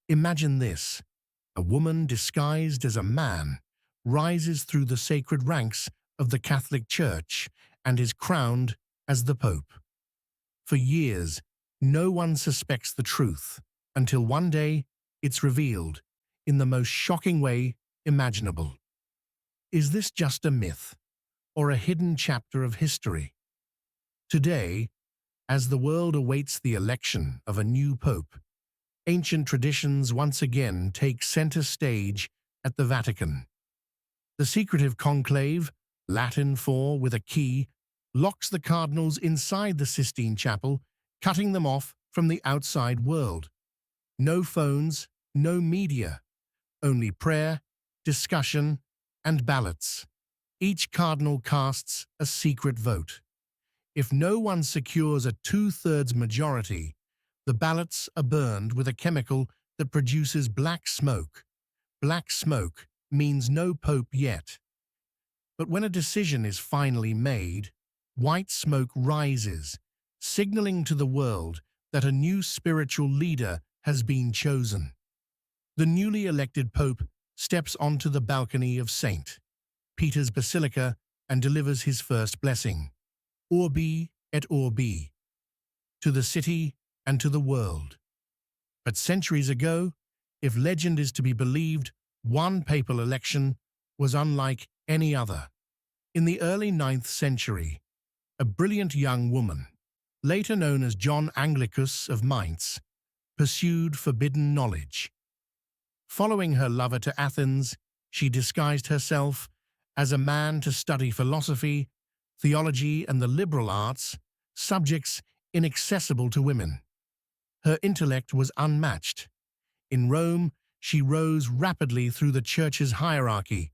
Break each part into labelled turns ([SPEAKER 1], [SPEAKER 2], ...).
[SPEAKER 1] Imagine this: a woman disguised as a man rises through the sacred ranks of the Catholic Church and is crowned as the Pope. For years, no one suspects the truth until one day it's revealed in the most shocking way imaginable. Is this just a myth or a hidden chapter of history? Today, as the world awaits the election of a new pope, ancient traditions once again take center stage at the Vatican. The secretive conclave, Latin for "with a key," locks the cardinals inside the Sistine Chapel, cutting them off from the outside world. No phones, no media, only prayer, discussion, and ballots. Each cardinal casts a secret vote. If no one secures a two-thirds majority, the ballots are burned with a chemical that produces black smoke. Black smoke means no pope yet. But when a decision is finally made, white smoke rises, signaling to the world that a new spiritual leader has been chosen. The newly elected pope steps onto the balcony of St. Peter's Basilica and delivers his first blessing, Urbi et Orbi, to the city and to the world. But centuries ago, if legend is to be believed, one papal election was unlike any other. In the early 9th century, a brilliant young woman, later known as John Anglicus of Mainz, pursued forbidden knowledge. Following her lover to Athens, she disguised herself as a man to study philosophy, theology, and the liberal arts, subjects inaccessible to women. Her intellect was unmatched. In Rome, she rose rapidly through the church's hierarchy,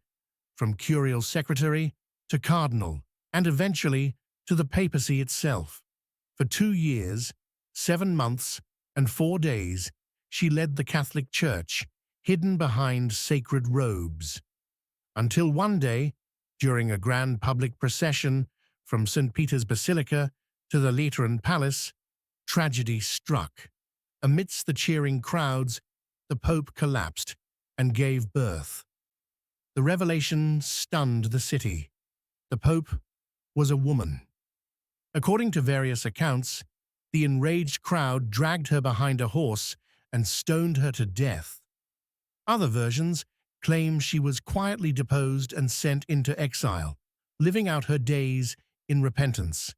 [SPEAKER 1] from curial secretary to cardinal, and eventually to the papacy itself. For 2 years, 7 months, and 4 days, she led the Catholic Church, hidden behind sacred robes. Until one day, during a grand public procession from St. Peter's Basilica to the Lateran Palace, tragedy struck. Amidst the cheering crowds, the Pope collapsed and gave birth. The revelation stunned the city. The Pope was a woman. According to various accounts, the enraged crowd dragged her behind a horse and stoned her to death. Other versions claim she was quietly deposed and sent into exile, living out her days in repentance.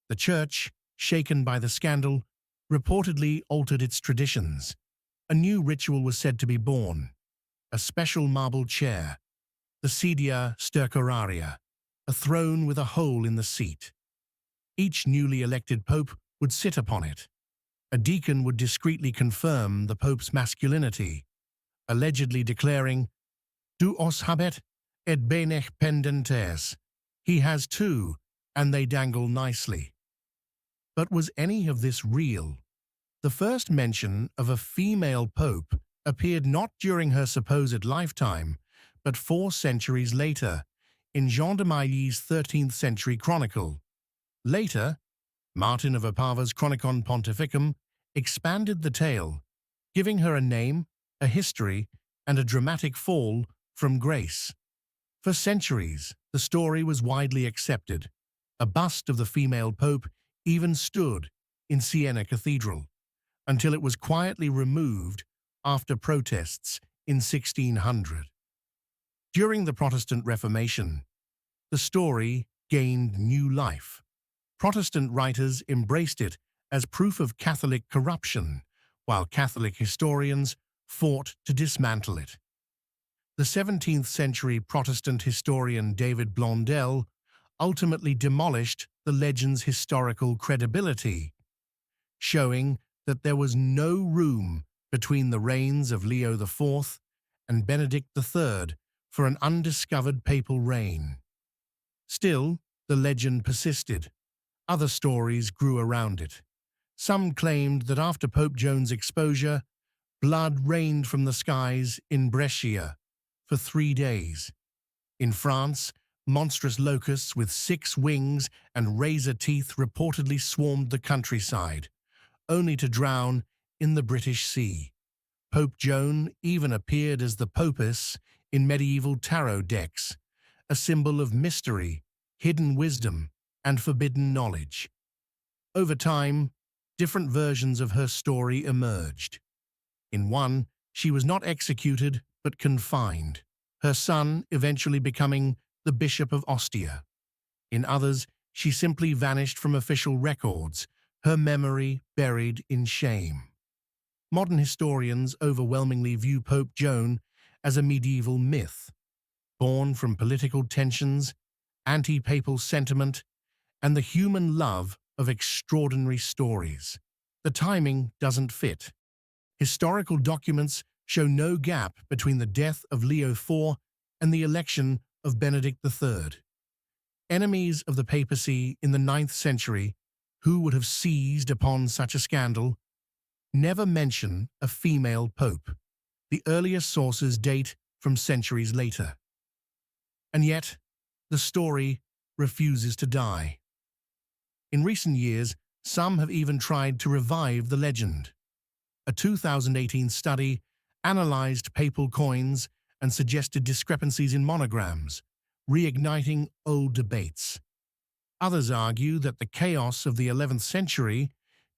[SPEAKER 1] The Church, shaken by the scandal, reportedly altered its traditions. A new ritual was said to be born: a special marble chair, the sedia stercoraria, a throne with a hole in the seat. Each newly elected pope would sit upon it. A deacon would discreetly confirm the pope's masculinity, allegedly declaring, "Du os habet, et benech pendentes." He has two, and they dangle nicely. But was any of this real? The first mention of a female pope appeared not during her supposed lifetime, but 4 centuries later, in Jean de Mailly's 13th century chronicle. Later, Martin of Opava's Chronicon Pontificum expanded the tale, giving her a name, a history, and a dramatic fall from grace. For centuries, the story was widely accepted. A bust of the female pope even stood in Siena Cathedral, until it was quietly removed after protests in 1600. During the Protestant Reformation, the story gained new life. Protestant writers embraced it as proof of Catholic corruption, while Catholic historians fought to dismantle it. The 17th century Protestant historian David Blondel ultimately demolished the legend's historical credibility, showing that there was no room between the reigns of Leo IV and Benedict III for an undiscovered papal reign. Still, the legend persisted. Other stories grew around it. Some claimed that after Pope Joan's exposure, blood rained from the skies in Brescia for 3 days. In France, monstrous locusts with 6 wings and razor teeth reportedly swarmed the countryside, only to drown in the British Sea. Pope Joan even appeared as the Popus in medieval tarot decks, a symbol of mystery, hidden wisdom, and forbidden knowledge. Over time, different versions of her story emerged. In one, she was not executed but confined, her son eventually becoming the Bishop of Ostia. In others, she simply vanished from official records, her memory buried in shame. Modern historians overwhelmingly view Pope Joan as a medieval myth, born from political tensions, anti-papal sentiment, and the human love of extraordinary stories. The timing doesn't fit. Historical documents show no gap between the death of Leo IV and the election of Benedict III. Enemies of the papacy in the 9th century, who would have seized upon such a scandal, never mention a female pope. The earliest sources date from centuries later. And yet, the story refuses to die. In recent years, some have even tried to revive the legend. A 2018 study analyzed papal coins and suggested discrepancies in monograms, reigniting old debates. Others argue that the chaos of the 11th century,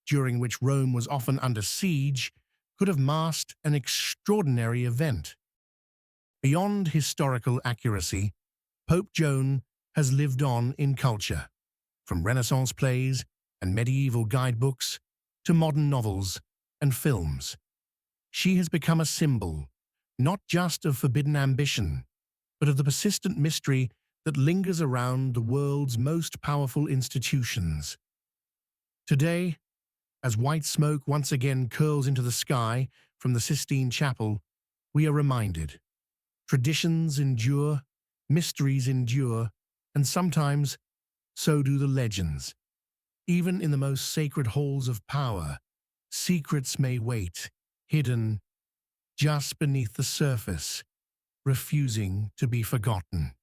[SPEAKER 1] during which Rome was often under siege, could have masked an extraordinary event. Beyond historical accuracy, Pope Joan has lived on in culture, from Renaissance plays and medieval guidebooks to modern novels and films. She has become a symbol, not just of forbidden ambition, but of the persistent mystery that lingers around the world's most powerful institutions. Today, as white smoke once again curls into the sky from the Sistine Chapel, we are reminded: traditions endure, mysteries endure, and sometimes so do the legends. Even in the most sacred halls of power, secrets may wait, hidden just beneath the surface, refusing to be forgotten.